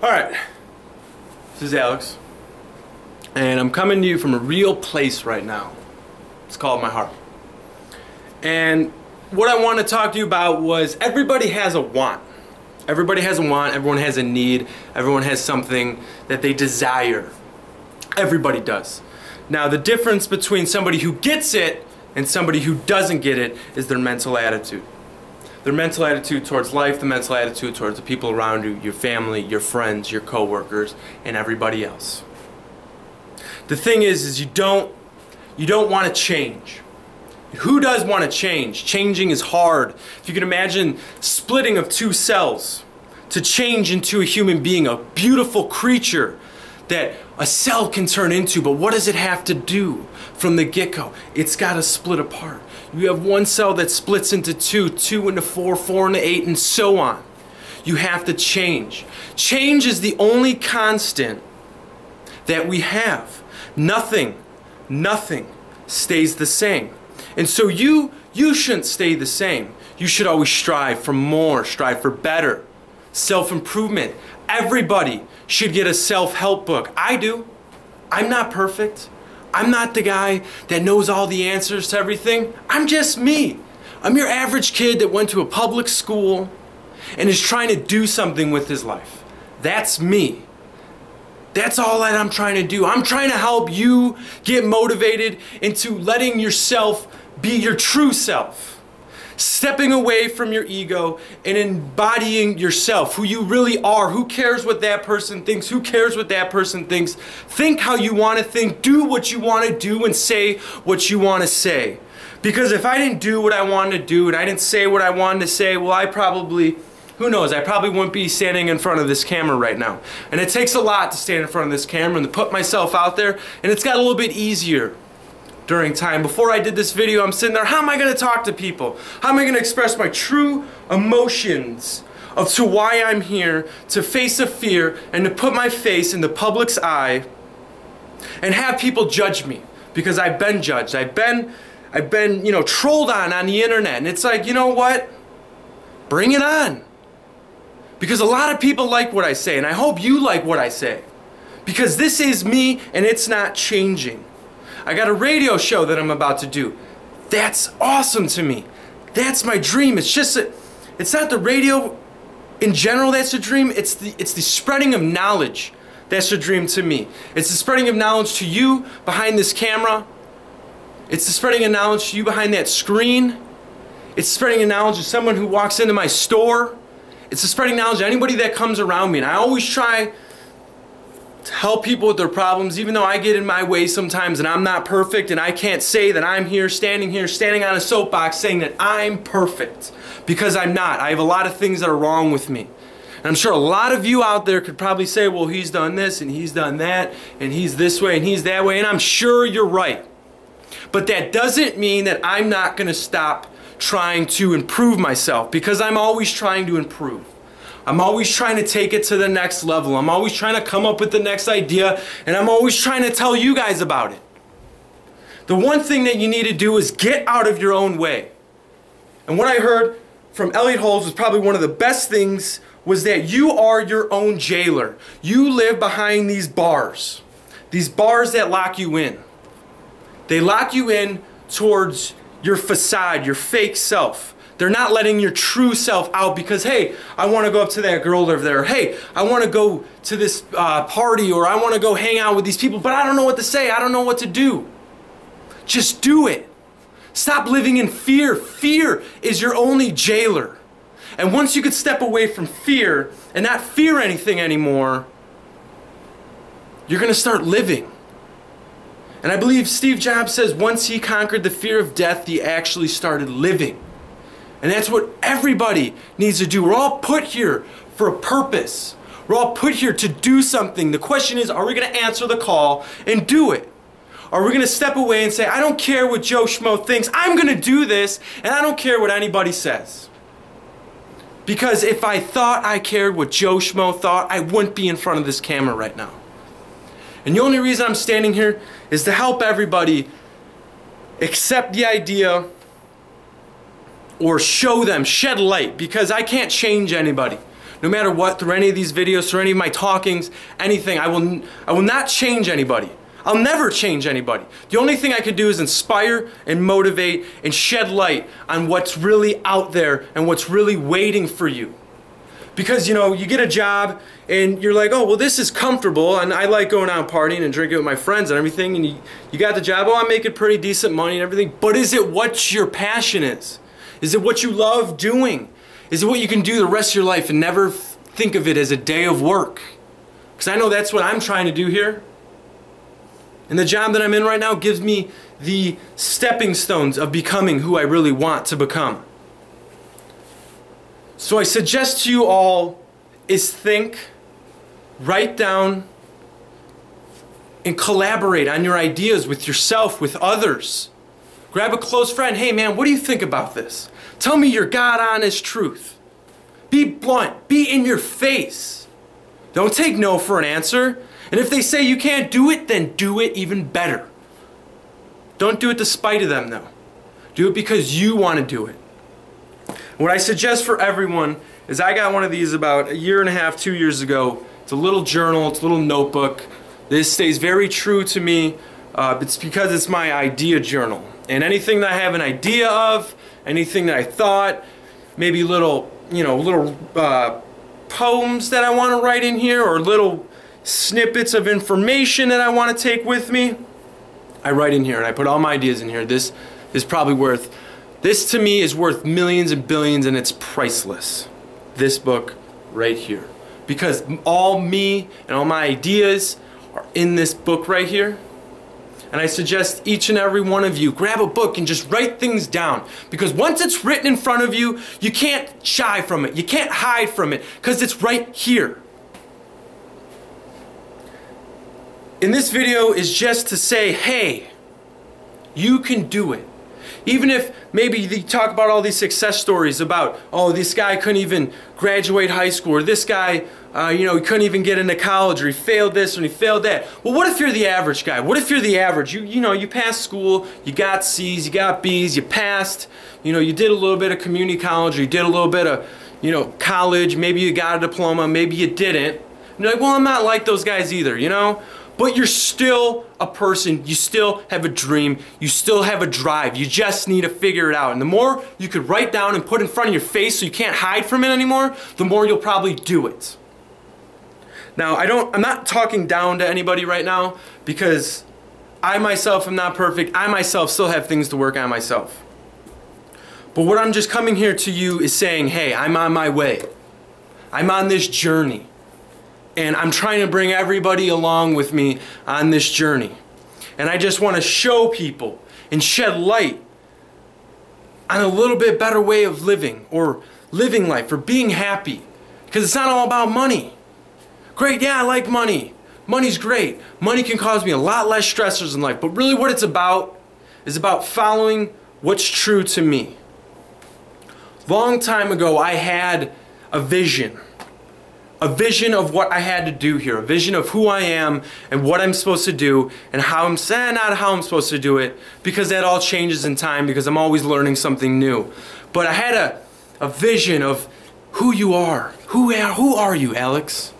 Alright, this is Alex, and I'm coming to you from a real place right now. It's called my heart. And what I want to talk to you about was everybody has a want. Everybody has a want, everyone has a need, everyone has something that they desire. Everybody does. Now the difference between somebody who gets it and somebody who doesn't get it is their mental attitude. Their mental attitude towards life, the mental attitude towards the people around you, your family, your friends, your coworkers, and everybody else. The thing is you don't want to change. Who does want to change? Changing is hard. If you can imagine splitting of two cells to change into a human being, a beautiful creature that a cell can turn into, but what does it have to do from the get-go? It's got to split apart. You have one cell that splits into two, two into four, four into eight, and so on. You have to change. Change is the only constant that we have. Nothing stays the same. And so you shouldn't stay the same. You should always strive for more, strive for better. Self-improvement. Everybody should get a self-help book. I do. I'm not perfect. I'm not the guy that knows all the answers to everything. I'm just me. I'm your average kid that went to a public school and is trying to do something with his life. That's me. That's all that I'm trying to do. I'm trying to help you get motivated into letting yourself be your true self. Stepping away from your ego and embodying yourself, who you really are. Who cares what that person thinks? Who cares what that person thinks? Think how you want to think, do what you want to do, and say what you want to say. Because if I didn't do what I wanted to do and I didn't say what I wanted to say, well, I probably, who knows, I probably wouldn't be standing in front of this camera right now. And it takes a lot to stand in front of this camera and to put myself out there, and it's got a little bit easier during time. Before I did this video, I'm sitting there, how am I going to talk to people? How am I going to express my true emotions of to why I'm here, to face a fear, and to put my face in the public's eye and have people judge me? Because I've been judged. I've been trolled on the internet, and it's like, you know what? Bring it on. Because a lot of people like what I say, and I hope you like what I say. Because this is me, and it's not changing. I got a radio show that I'm about to do. That's awesome to me. That's my dream. It's just it's not the radio in general that's a dream. It's the spreading of knowledge that's a dream to me. It's the spreading of knowledge to you behind this camera. It's the spreading of knowledge to you behind that screen. It's the spreading of knowledge to someone who walks into my store. It's the spreading knowledge to anybody that comes around me. And I always try to help people with their problems, even though I get in my way sometimes and I'm not perfect, and I can't say that I'm standing on a soapbox saying that I'm perfect, because I'm not. I have a lot of things that are wrong with me. And I'm sure a lot of you out there could probably say, well, he's done this and he's done that and he's this way and he's that way, and I'm sure you're right. But that doesn't mean that I'm not going to stop trying to improve myself, because I'm always trying to improve. I'm always trying to take it to the next level. I'm always trying to come up with the next idea, and I'm always trying to tell you guys about it. The one thing that you need to do is get out of your own way. And what I heard from Elliot Holmes was probably one of the best things, was that you are your own jailer. You live behind these bars that lock you in. They lock you in towards your facade, your fake self. They're not letting your true self out because, hey, I want to go up to that girl over there. Hey, I want to go to this party, or I want to go hang out with these people, but I don't know what to say. I don't know what to do. Just do it. Stop living in fear. Fear is your only jailer. And once you could step away from fear and not fear anything anymore, you're going to start living. And I believe Steve Jobs says once he conquered the fear of death, he actually started living. And that's what everybody needs to do. We're all put here for a purpose. We're all put here to do something. The question is, are we going to answer the call and do it? Are we going to step away and say, I don't care what Joe Schmo thinks, I'm going to do this, and I don't care what anybody says? Because if I thought I cared what Joe Schmo thought, I wouldn't be in front of this camera right now. And the only reason I'm standing here is to help everybody accept the idea or show them, shed light, because I can't change anybody. no matter what, through any of these videos, through any of my talkings, anything, I will not change anybody. I'll never change anybody. The only thing I can do is inspire and motivate and shed light on what's really out there and what's really waiting for you. Because, you know, you get a job and you're like, oh, well, this is comfortable and I like going out partying and drinking with my friends and everything, and you got the job, oh, I'm making pretty decent money and everything, but is it what your passion is? Is it what you love doing? Is it what you can do the rest of your life and never think of it as a day of work? Because I know that's what I'm trying to do here. And the job that I'm in right now gives me the stepping stones of becoming who I really want to become. So I suggest to you all is think, write down, and collaborate on your ideas with yourself, with others. Grab a close friend. Hey man, what do you think about this? Tell me your God honest truth. Be blunt. Be in your face. Don't take no for an answer. And if they say you can't do it, then do it even better. Don't do it to spite of them though. Do it because you want to do it. What I suggest for everyone is I got one of these about 1.5 years, 2 years ago. It's a little journal, it's a little notebook. This stays very true to me. It's because it's my idea journal. And anything that I have an idea of, anything that I thought, maybe little, poems that I want to write in here, or little snippets of information that I want to take with me, I write in here and I put all my ideas in here. This is probably worth, this to me is worth millions and billions, and it's priceless. This book right here. Because all me and all my ideas are in this book right here. And I suggest each and every one of you grab a book and just write things down. Because once it's written in front of you, you can't shy from it. You can't hide from it because it's right here. And this video is just to say, hey, you can do it. Even if maybe you talk about all these success stories about, oh, this guy couldn't even graduate high school, or this guy, he couldn't even get into college, or he failed this and he failed that. Well, what if you're the average guy? What if you're the average? You passed school, you got C's, you got B's, you passed, you did a little bit of community college, or you did a little bit of, college, maybe you got a diploma, maybe you didn't. And you're like, well, I'm not like those guys either, But you're still a person, you still have a dream, you still have a drive, you just need to figure it out. And the more you could write down and put in front of your face so you can't hide from it anymore, the more you'll probably do it. Now, I'm not talking down to anybody right now, because I myself am not perfect. I myself still have things to work on myself. But what I'm just coming here to you is saying, hey, I'm on my way. I'm on this journey. And I'm trying to bring everybody along with me on this journey. And I just want to show people and shed light on a little bit better way of living, or living life, or being happy. Because it's not all about money. Great, yeah, I like money. Money's great. Money can cause me a lot less stressors in life. But really what it's about is about following what's true to me. Long time ago, I had a vision. A vision of what I had to do here, a vision of who I am and what I'm supposed to do, and not how I'm supposed to do it, because that all changes in time, because I'm always learning something new. But I had a vision of who you are. Who are you, Alex?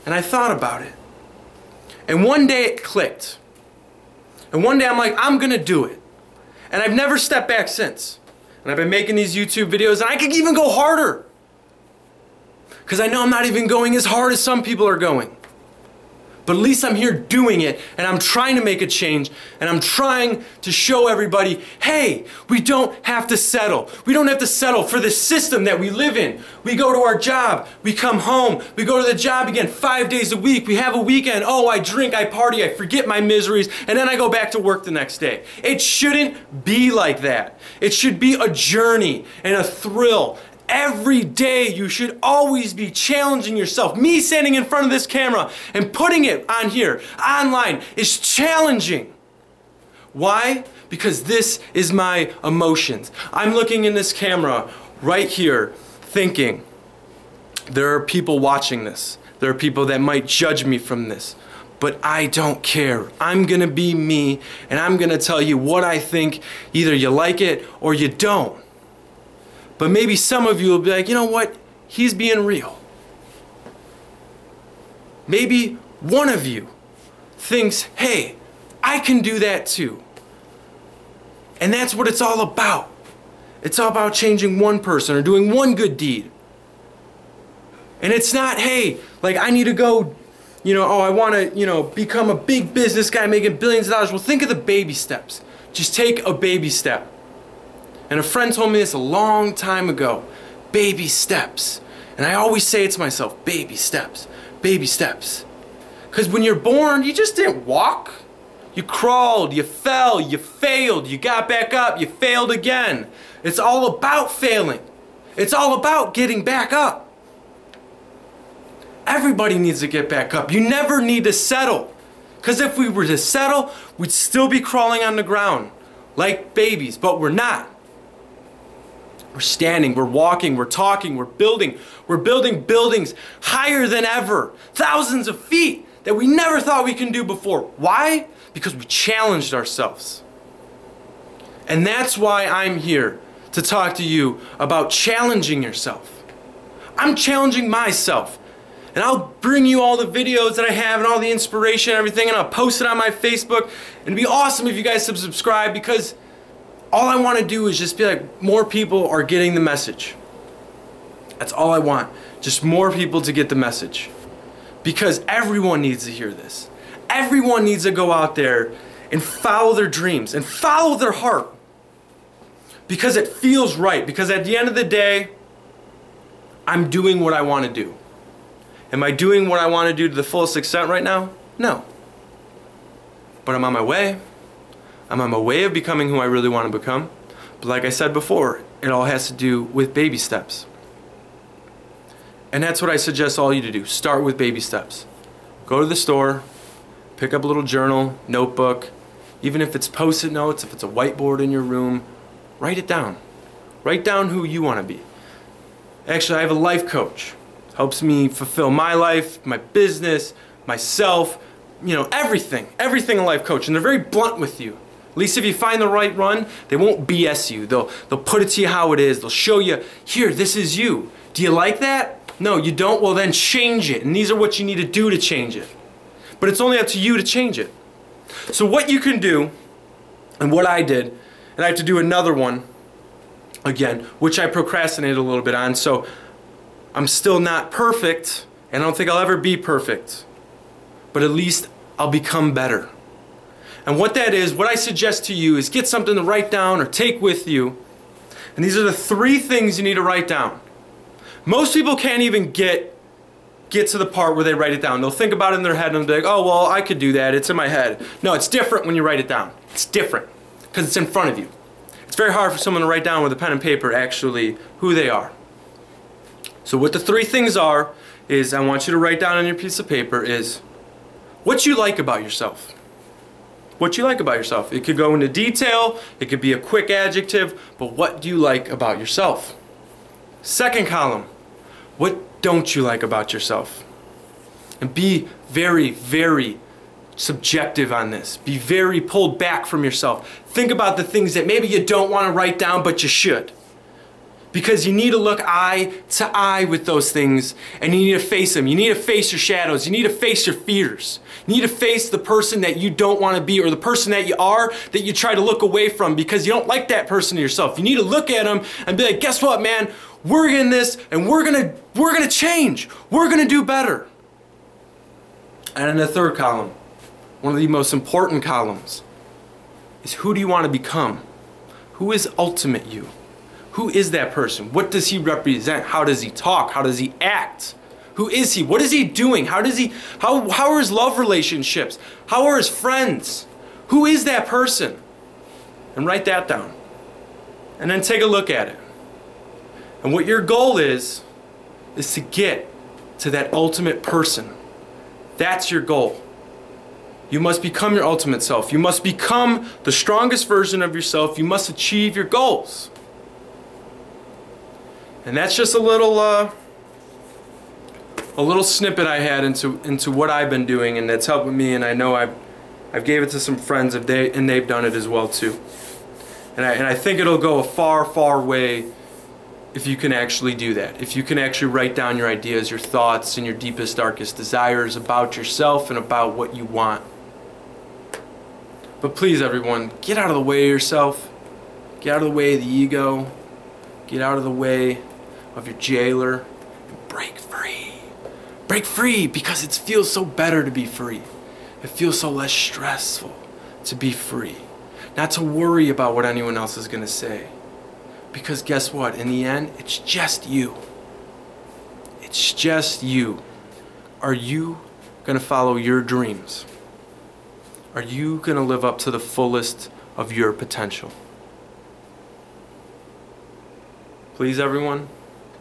And I thought about it. And one day it clicked. And one day I'm like, I'm gonna do it. And I've never stepped back since. And I've been making these YouTube videos, and I could even go harder. Because I know I'm not even going as hard as some people are going. But at least I'm here doing it, and I'm trying to make a change, and I'm trying to show everybody, hey, we don't have to settle. We don't have to settle for the system that we live in. We go to our job, we come home, we go to the job again 5 days a week, we have a weekend, oh, I drink, I party, I forget my miseries, and then I go back to work the next day. It shouldn't be like that. It should be a journey and a thrill. Every day you should always be challenging yourself. Me standing in front of this camera and putting it on here, online, is challenging. Why? Because this is my emotions. I'm looking in this camera right here thinking, there are people watching this. There are people that might judge me from this. But I don't care. I'm gonna be me, and I'm gonna tell you what I think. Either you like it or you don't. But maybe some of you will be like, you know what? He's being real. maybe one of you thinks, hey, I can do that too. And that's what it's all about. It's all about changing one person or doing one good deed. And it's not, hey, like I need to go, oh, I want to, become a big business guy making billions of dollars. Well, think of the baby steps. Just take a baby step. And a friend told me this a long time ago. Baby steps. And I always say it to myself, baby steps, baby steps. Because when you're born, you just didn't walk. You crawled, you fell, you failed, you got back up, you failed again. It's all about failing. It's all about getting back up. Everybody needs to get back up. You never need to settle. Because if we were to settle, we'd still be crawling on the ground like babies, but we're not. We're standing, we're walking, we're talking, we're building buildings higher than ever, thousands of feet that we never thought we can do before. Why? Because we challenged ourselves. And that's why I'm here to talk to you about challenging yourself. I'm challenging myself. And I'll bring you all the videos that I have and all the inspiration and everything, and I'll post it on my Facebook. And it'd be awesome if you guys subscribe, because all I want to do is just be like, more people are getting the message. That's all I want. Just more people to get the message. Because everyone needs to hear this. Everyone needs to go out there and follow their dreams and follow their heart. Because it feels right. Because at the end of the day, I'm doing what I want to do. Am I doing what I want to do to the fullest extent right now? No. But I'm on my way. I'm on my way of becoming who I really want to become. But like I said before, it all has to do with baby steps. And that's what I suggest all you to do. Start with baby steps. Go to the store, pick up a little journal, notebook, even if it's post-it notes, if it's a whiteboard in your room, write it down. Write down who you want to be. Actually, I have a life coach. Helps me fulfill my life, my business, myself, everything a life coach. And they're very blunt with you. At least if you find the right one, they won't BS you. They'll put it to you how it is. They'll show you, here, this is you. Do you like that? No, you don't? Well, then change it. And these are what you need to do to change it. But it's only up to you to change it. So what you can do, and what I did, and I have to do another one again, which I procrastinated a little bit on. So I'm still not perfect, and I don't think I'll ever be perfect. But at least I'll become better. And what that is, what I suggest to you is get something to write down or take with you. And these are the 3 things you need to write down. Most people can't even get to the part where they write it down. They'll think about it in their head and they'll be like, oh, well, I could do that. It's in my head. No, it's different when you write it down. It's different because it's in front of you. It's very hard for someone to write down with a pen and paper actually who they are. So what the 3 things are is, I want you to write down on your piece of paper, is what you like about yourself. What you like about yourself. It could go into detail, it could be a quick adjective, but what do you like about yourself? Second column, what don't you like about yourself? And be very, very subjective on this. Be very pulled back from yourself. Think about the things that maybe you don't want to write down, but you should. Because you need to look eye to eye with those things, and you need to face them. You need to face your shadows. You need to face your fears. You need to face the person that you don't want to be, or the person that you are that you try to look away from because you don't like that person to yourself. You need to look at them and be like, guess what, man? We're in this, and we're gonna change. We're gonna do better. And in the third column, one of the most important columns, is who do you want to become? Who is ultimate you? Who is that person? What does he represent? How does he talk? How does he act? Who is he? What is he doing? How are his love relationships? How are his friends? Who is that person? And write that down. And then take a look at it. And what your goal is to get to that ultimate person. That's your goal. You must become your ultimate self. You must become the strongest version of yourself. You must achieve your goals. And that's just a little snippet I had into what I've been doing, and that's helping me. And I know I've gave it to some friends, and they've done it as well too. And I think it'll go a far, far way if you can actually do that. If you can actually write down your ideas, your thoughts, and your deepest, darkest desires about yourself and about what you want. But please, everyone, get out of the way of yourself. Get out of the way of the ego. Get out of the way of your jailer. And break free. Break free, because it feels so better to be free. It feels so less stressful to be free. Not to worry about what anyone else is going to say. Because guess what? In the end, it's just you. It's just you. Are you going to follow your dreams? Are you going to live up to the fullest of your potential? Please, everyone,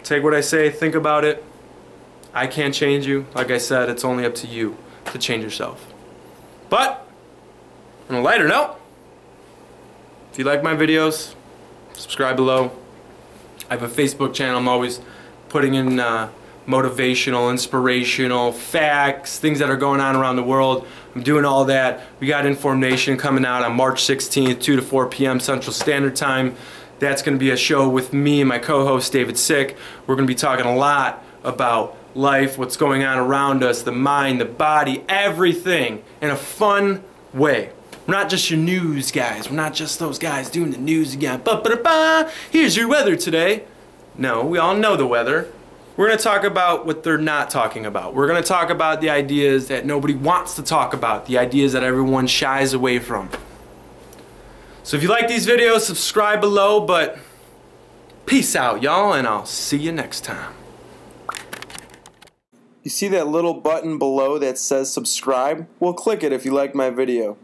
take what I say, think about it. I can't change you. Like I said, it's only up to you to change yourself. But, on a lighter note, if you like my videos, subscribe below. I have a Facebook channel. I'm always putting in motivational, inspirational, facts, things that are going on around the world. I'm doing all that. We got InformNation coming out on March 16th, 2 to 4 p.m. Central Standard Time. That's going to be a show with me and my co-host David Sick. We're going to be talking a lot about life, what's going on around us, the mind, the body, everything in a fun way. We're not just your news guys. We're not just those guys doing the news again. Ba-ba-da-ba, here's your weather today. No, we all know the weather. We're going to talk about what they're not talking about. We're going to talk about the ideas that nobody wants to talk about, the ideas that everyone shies away from. So if you like these videos, subscribe below, but peace out, y'all, and I'll see you next time. You see that little button below that says subscribe? Well, click it if you like my video.